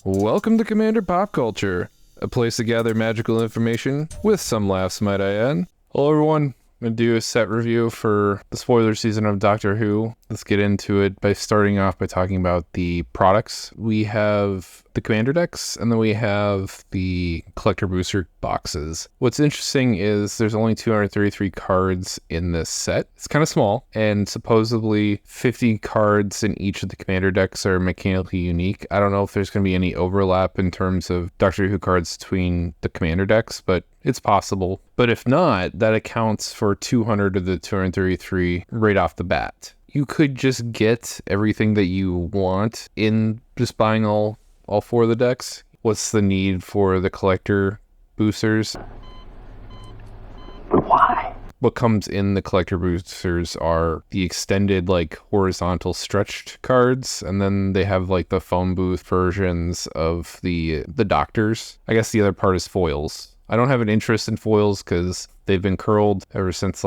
Welcome to Commander Pop Culture, a place to gather magical information with some laughs, might I add. Hello everyone, I'm going to do a set review for the spoiler season of Doctor Who. Let's get into it by starting off by talking about the products. We have the Commander decks, and then we have the Collector Booster boxes. What's interesting is there's only 233 cards in this set. It's kind of small, and supposedly 50 cards in each of the Commander decks are mechanically unique. I don't know if there's going to be any overlap in terms of Doctor Who cards between the Commander decks, but it's possible. But if not, that accounts for 200 of the 233 right off the bat. You could just get everything that you want in just buying all four of the decks. What's the need for the collector boosters? But why? What comes in the collector boosters are the extended, horizontal stretched cards, and then they have, the phone booth versions of the doctors. I guess the other part is foils. I don't have an interest in foils because they've been curled ever since,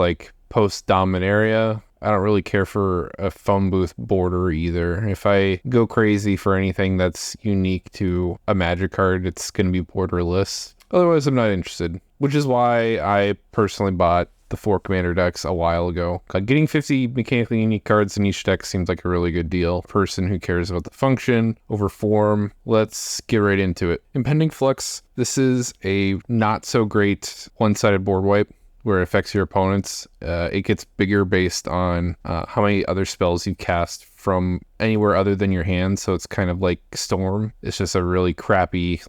post-Dominaria. I don't really care for a phone booth border either. If I go crazy for anything that's unique to a Magic card, it's going to be borderless. Otherwise, I'm not interested, which is why I personally bought the 4 Commander decks a while ago. Getting 50 mechanically unique cards in each deck seems like a really good deal. Person who cares about the function over form, let's get right into it. Impending Flux, this is a not so great one-sided board wipe where it affects your opponents. It gets bigger based on how many other spells you cast from anywhere other than your hand, so it's kind of like Storm. It's just a really crappy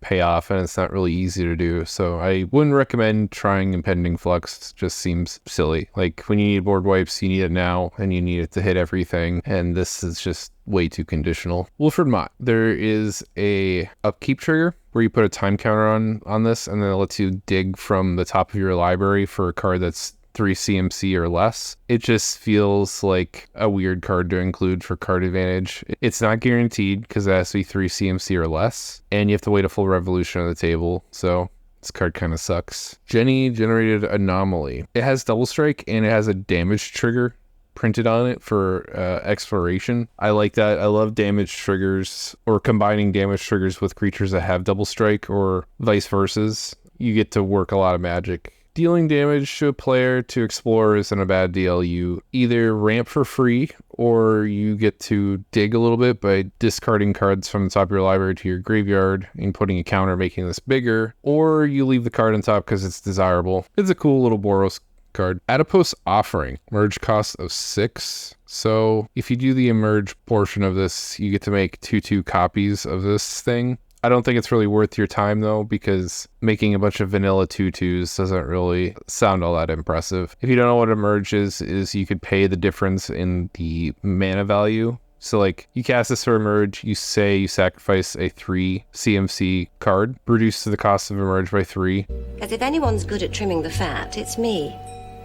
payoff, and it's not really easy to do, so I wouldn't recommend trying Impending Flux. It just seems silly. When you need board wipes, you need it now, and you need it to hit everything, and this is just way too conditional. Wilfred Mott, there is a upkeep trigger where you put a time counter on this, and then it lets you dig from the top of your library for a card that's 3 CMC or less. It just feels like a weird card to include for card advantage. It's not guaranteed because it has to be 3 CMC or less, and you have to wait a full revolution on the table, so this card kind of sucks. Jenny Generated Anomaly. It has double strike and it has a damage trigger printed on it for exploration. I like that. I love damage triggers or combining damage triggers with creatures that have double strike or vice versa. You get to work a lot of magic. Dealing damage to a player to explore isn't a bad deal. You either ramp for free or you get to dig a little bit by discarding cards from the top of your library to your graveyard and putting a counter making this bigger, or you leave the card on top because it's desirable. It's a cool little Boros card. Adipose Offering, merge cost of 6. So if you do the emerge portion of this, you get to make 2/2 copies of this thing. I don't think it's really worth your time though, because making a bunch of vanilla 2/2s doesn't really sound all that impressive. If you don't know what emerge is you could pay the difference in the mana value. So you cast this for emerge, you say you sacrifice a 3 CMC card, reduced to the cost of emerge by 3. As if anyone's good at trimming the fat, it's me.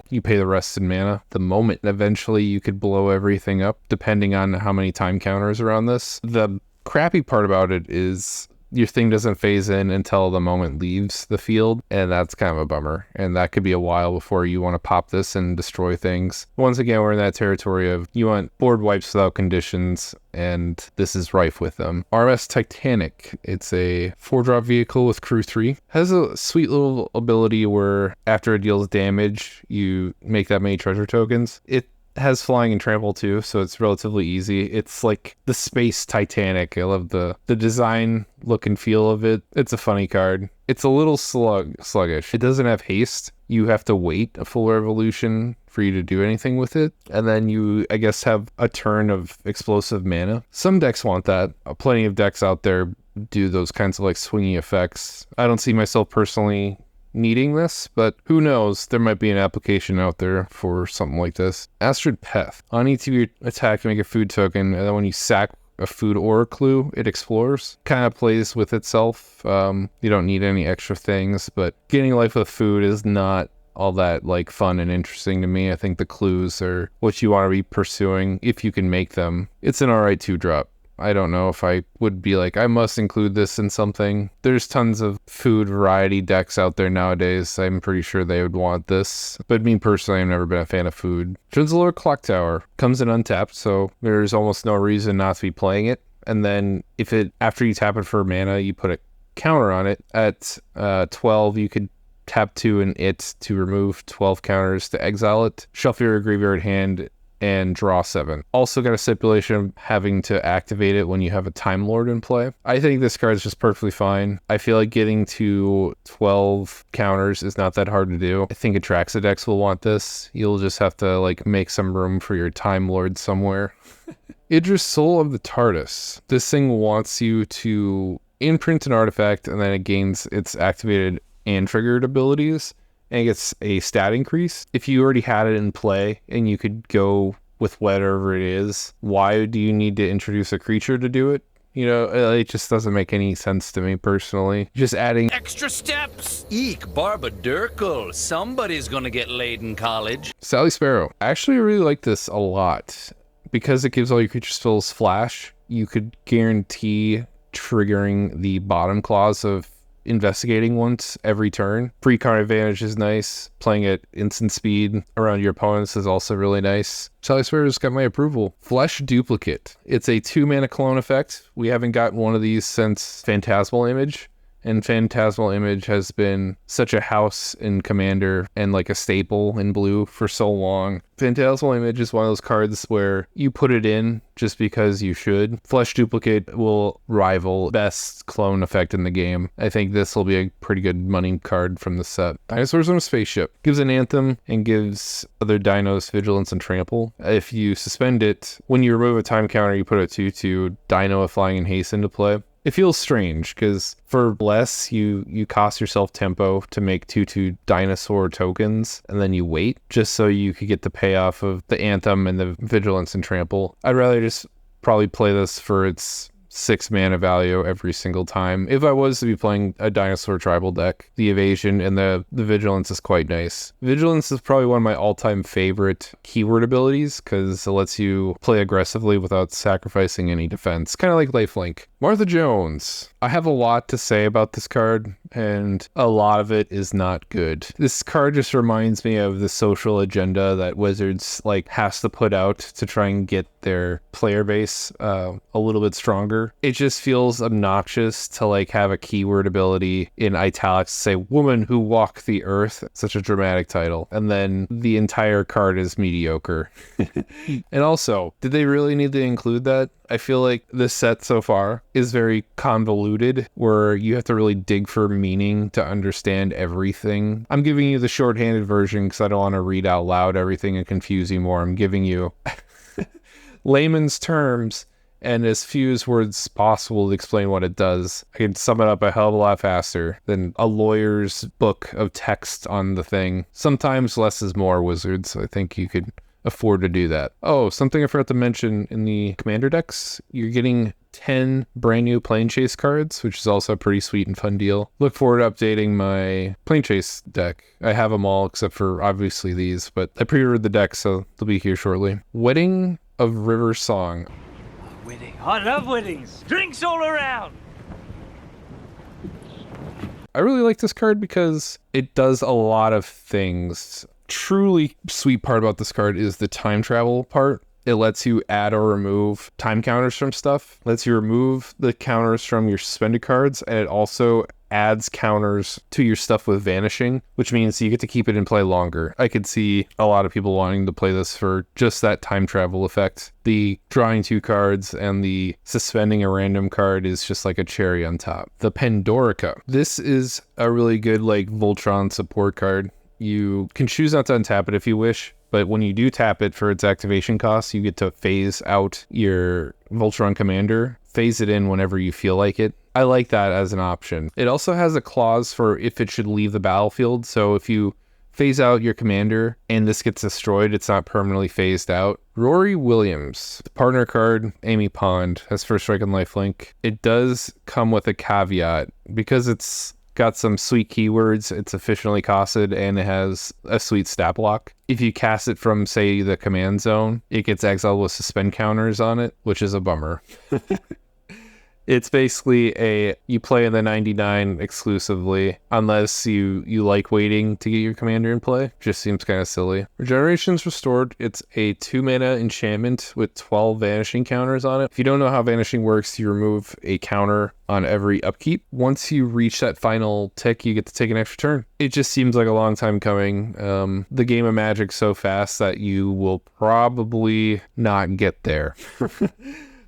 You pay the rest in mana. The moment eventually you could blow everything up, depending on how many time counters are on this. The crappy part about it is your thing doesn't phase in until the moment leaves the field, and that's kind of a bummer. And that could be a while before you want to pop this and destroy things. Once again, we're in that territory of you want board wipes without conditions, and this is rife with them. RMS Titanic. It's a 4-drop vehicle with crew 3. Has a sweet little ability where after it deals damage, you make that many treasure tokens. It has flying and trample too, so it's relatively easy. It's like the space Titanic. I love the design, look and feel of it. It's a funny card. It's a little sluggish. It doesn't have haste. You have to wait a full revolution for you to do anything with it, and then you, I guess, have a turn of explosive mana. Some decks want that. Plenty of decks out there do those kinds of swingy effects. I don't see myself personally needing this, but who knows, there might be an application out there for something like this. Astrid Peth. On each of your attack, you make a food token, and then when you sack a food or a clue, it explores. Kind of plays with itself. You don't need any extra things, but getting life with food is not all that fun and interesting to me. I think the clues are what you want to be pursuing if you can make them. It's an alright 2-drop. I don't know if I would be I must include this in something. There's tons of food variety decks out there nowadays. I'm pretty sure they would want this. But me personally, I've never been a fan of food. Trinzalore Clock Tower comes in untapped, so there's almost no reason not to be playing it. and then if it after you tap it for mana, you put a counter on it. At 12, you could tap 2 and it to remove 12 counters to exile it, shuffle your graveyard hand, and draw 7. Also got a stipulation of having to activate it when you have a Time Lord in play. I think this card is just perfectly fine. I feel like getting to 12 counters is not that hard to do. I think Atraxa decks will want this. You'll just have to like make some room for your Time Lord somewhere. Idris, Soul of the TARDIS. This thing wants you to imprint an artifact, and then it gains its activated and triggered abilities, and it gets a stat increase. If you already had it in play and you could go with whatever it is, why do you need to introduce a creature to do it? You know, it just doesn't make any sense to me personally. Just adding extra steps. Eek, Barbadurkle. Somebody's gonna get laid in college. Sally Sparrow. Actually, I really like this a lot because it gives all your creature spells flash. You could guarantee triggering the bottom clause of investigating once every turn. Free card advantage is nice. Playing at instant speed around your opponents is also really nice. Sally Sparrow's got my approval. Flesh Duplicate. It's a 2-mana clone effect. We haven't gotten one of these since Phantasmal Image. And Phantasmal Image has been such a house in Commander and like a staple in blue for so long. Phantasmal Image is one of those cards where you put it in just because you should. Flesh Duplicate will rival best clone effect in the game. I think this will be a pretty good money card from the set. Dinosaurs on a Spaceship. Gives an Anthem and gives other dinos Vigilance and Trample. If you suspend it, when you remove a time counter, you put a 2/2 Dino with Flying and Haste into play. It feels strange because for less, you cost yourself tempo to make 2/2 dinosaur tokens, and then you wait just so you could get the payoff of the Anthem and the Vigilance and Trample. I'd rather just probably play this for its 6 mana value every single time. If I was to be playing a dinosaur tribal deck, the evasion and the Vigilance is quite nice. Vigilance is probably one of my all-time favorite keyword abilities because it lets you play aggressively without sacrificing any defense. Kind of like Lifelink. Martha Jones. I have a lot to say about this card, and a lot of it is not good. This card just reminds me of the social agenda that Wizards like has to put out to try and get their player base a little bit stronger. It just feels obnoxious to like have a keyword ability in italics say "woman who walked the earth," such a dramatic title, and then the entire card is mediocre. And also, did they really need to include that? I feel like this set so far is very convoluted, where you have to really dig for meaning to understand everything. I'm giving you the shorthanded version because I don't want to read out loud everything and confuse you more. I'm giving you layman's terms and as few as words possible to explain what it does. I can sum it up a hell of a lot faster than a lawyer's book of text on the thing. Sometimes less is more, Wizards. I think you could afford to do that. Oh, something I forgot to mention in the Commander decks, you're getting 10 brand new Plane Chase cards, which is also a pretty sweet and fun deal. Look forward to updating my Plane Chase deck. I have them all except for obviously these, but I pre-ordered the deck, so they'll be here shortly. Wedding of River Song. Wedding. I love weddings. Drinks all around. I really like this card because it does a lot of things. Truly sweet part about this card is the time travel part. It lets you add or remove time counters from stuff, lets you remove the counters from your suspended cards, and it also adds counters to your stuff with vanishing, which means you get to keep it in play longer. I could see a lot of people wanting to play this for just that time travel effect. The drawing 2 cards and the suspending a random card is just like a cherry on top. The Pandorica. This is a really good like Voltron support card. You can choose not to untap it if you wish, but when you do tap it for its activation costs, you get to phase out your Voltron Commander, phase it in whenever you feel like it. I like that as an option. It also has a clause for if it should leave the battlefield, so if you phase out your commander and this gets destroyed, it's not permanently phased out. Rory Williams, the partner card, Amy Pond, has first strike and lifelink. It does come with a caveat because it's got some sweet keywords, it's efficiently costed, and it has a sweet stat block. If you cast it from, say, the command zone, it gets exiled with suspend counters on it, which is a bummer. It's basically you play in the 99 exclusively, unless you like waiting to get your commander in play. Just seems kind of silly. Regeneration's restored. It's a 2-mana enchantment with 12 vanishing counters on it. If you don't know how vanishing works, you remove a counter on every upkeep. Once you reach that final tick, you get to take an extra turn. It just seems like a long time coming. The game of Magic's so fast that you will probably not get there.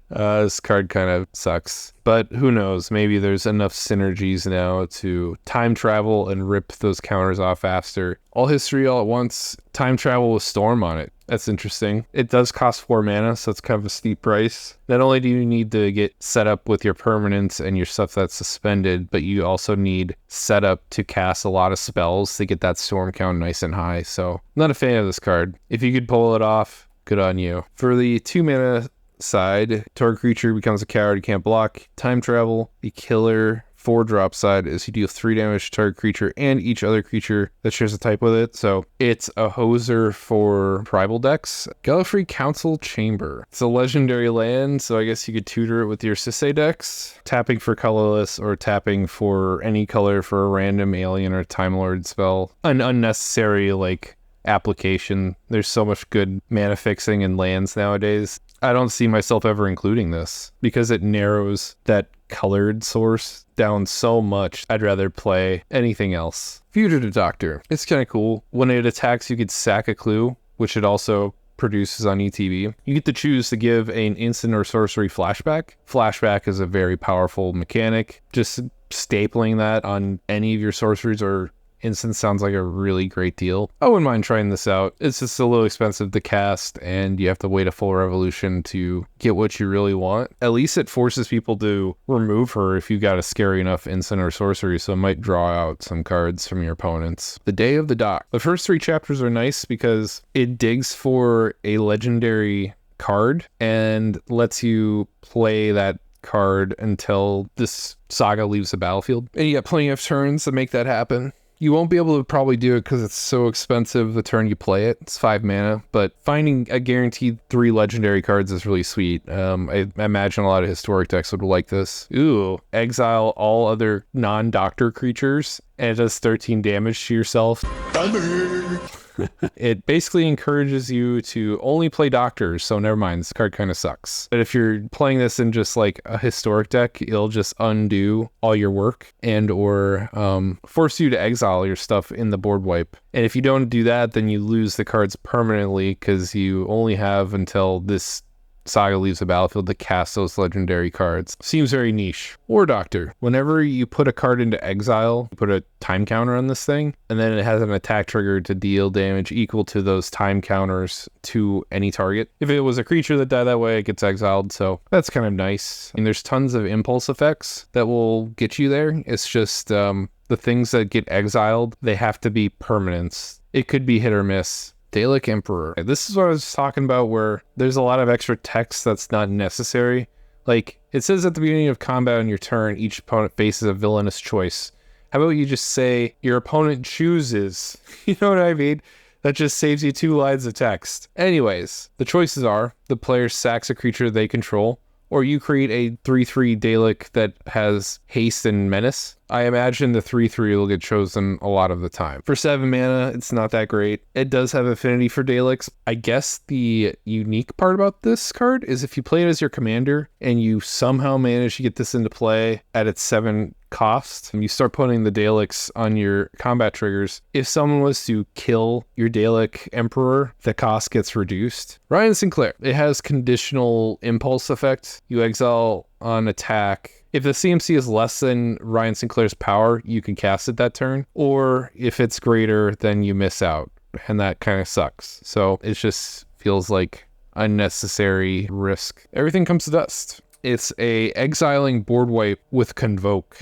This card kind of sucks, but who knows? Maybe there's enough synergies now to time travel and rip those counters off faster. All history all at once, time travel with Storm on it. That's interesting. It does cost 4 mana, so it's kind of a steep price. Not only do you need to get set up with your permanents and your stuff that's suspended, but you also need setup to cast a lot of spells to get that Storm count nice and high. So, I'm not a fan of this card. If you could pull it off, good on you. For the 2 mana side, target creature becomes a coward, you can't block. Time travel, the killer 4-drop side is you deal 3 damage to target creature and each other creature that shares a type with it. So it's a hoser for tribal decks. Gallifrey Council Chamber. It's a legendary land, so I guess you could tutor it with your Sisay decks. Tapping for colorless or tapping for any color for a random alien or Time Lord spell. An unnecessary application. There's so much good mana fixing in lands nowadays. I don't see myself ever including this because it narrows that colored source down so much. I'd rather play anything else. Fugitive Doctor. It's kind of cool. When it attacks, you could sack a clue, which it also produces on ETB. You get to choose to give an instant or sorcery flashback. Flashback is a very powerful mechanic. Just stapling that on any of your sorceries or instance sounds like a really great deal. I wouldn't mind trying this out. It's just a little expensive to cast, and you have to wait a full revolution to get what you really want. At least it forces people to remove her if you got a scary enough instant or sorcery, so it might draw out some cards from your opponents. The Day of the Dock. The first 3 chapters are nice because it digs for a legendary card and lets you play that card until this saga leaves the battlefield. And you got plenty of turns to make that happen. You won't be able to probably do it because it's so expensive the turn you play it. It's 5 mana, but finding a guaranteed 3 legendary cards is really sweet. I imagine a lot of historic decks would like this. Ooh, exile all other non-doctor creatures, and it does 13 damage to yourself. It basically encourages you to only play doctors, so never mind, this card kind of sucks. But if you're playing this in just like a historic deck, it'll just undo all your work and or force you to exile your stuff in the board wipe. And if you don't do that, then you lose the cards permanently because you only have until this saga leaves the battlefield to cast those legendary cards. Seems very niche. War Doctor. Whenever you put a card into exile, you put a time counter on this thing, and then it has an attack trigger to deal damage equal to those time counters to any target. If it was a creature that died that way, it gets exiled, so that's kind of nice. And there's tons of impulse effects that will get you there. It's just the things that get exiled, they have to be permanents. It could be hit or miss. Dalek Emperor. This is what I was talking about, where there's a lot of extra text that's not necessary. Like, it says at the beginning of combat on your turn, each opponent faces a villainous choice. How about you just say, your opponent chooses? You know what I mean? That just saves you 2 lines of text. Anyways, the choices are, the player sacks a creature they control, or you create a 3/3 Dalek that has haste and menace. I imagine the 3/3 will get chosen a lot of the time. For 7 mana, it's not that great. It does have affinity for Daleks. I guess the unique part about this card is if you play it as your commander and you somehow manage to get this into play at its 7 cost, and you start putting the Daleks on your combat triggers, if someone was to kill your Dalek Emperor, the cost gets reduced. Ryan Sinclair. It has conditional impulse effect. You exile on attack. If the CMC is less than Ryan Sinclair's power, you can cast it that turn. Or if it's greater, then you miss out. And that kind of sucks. So it just feels like unnecessary risk. Everything comes to dust. It's a exiling board wipe with Convoke.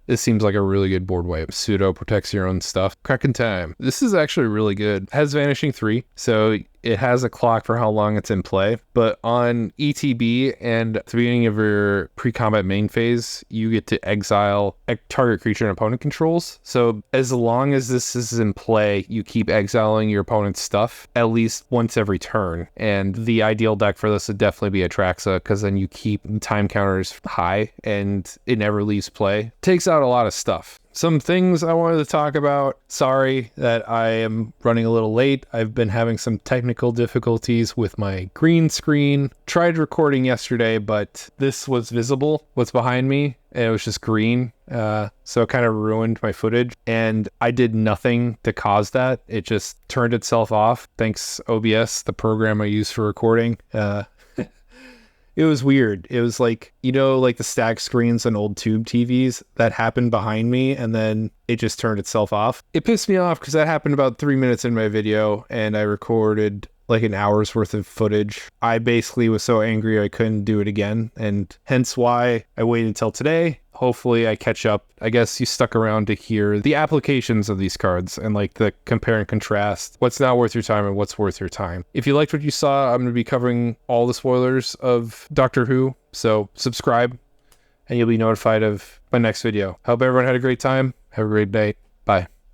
This seems like a really good board wipe. Pseudo protects your own stuff. Kraken Time. This is actually really good. It has Vanishing 3, so it has a clock for how long it's in play. But on ETB and at the beginning of your pre-combat main phase, you get to exile a target creature and opponent controls. So as long as this is in play, you keep exiling your opponent's stuff at least once every turn. And the ideal deck for this would definitely be Atraxa, because then you keep time counters high and it never leaves play. Takes out a lot of stuff. Some things I wanted to talk about. Sorry that I am running a little late. I've been having some technical difficulties with my green screen. Tried recording yesterday, but this was visible, what's behind me, and it was just green. So it kind of ruined my footage, and I did nothing to cause that. It just turned itself off. Thanks OBS, the program I use for recording. It was weird. It was like, like the stack screens on old tube TVs that happened behind me, and then it just turned itself off. It pissed me off because that happened about 3 minutes in my video, and I recorded like an hour's worth of footage. I basically was so angry I couldn't do it again, and hence why I waited until today. Hopefully I catch up. I guess you stuck around to hear the applications of these cards and like the compare and contrast. What's not worth your time and what's worth your time. If you liked what you saw, I'm going to be covering all the spoilers of Doctor Who. So subscribe and you'll be notified of my next video. Hope everyone had a great time. Have a great day. Bye.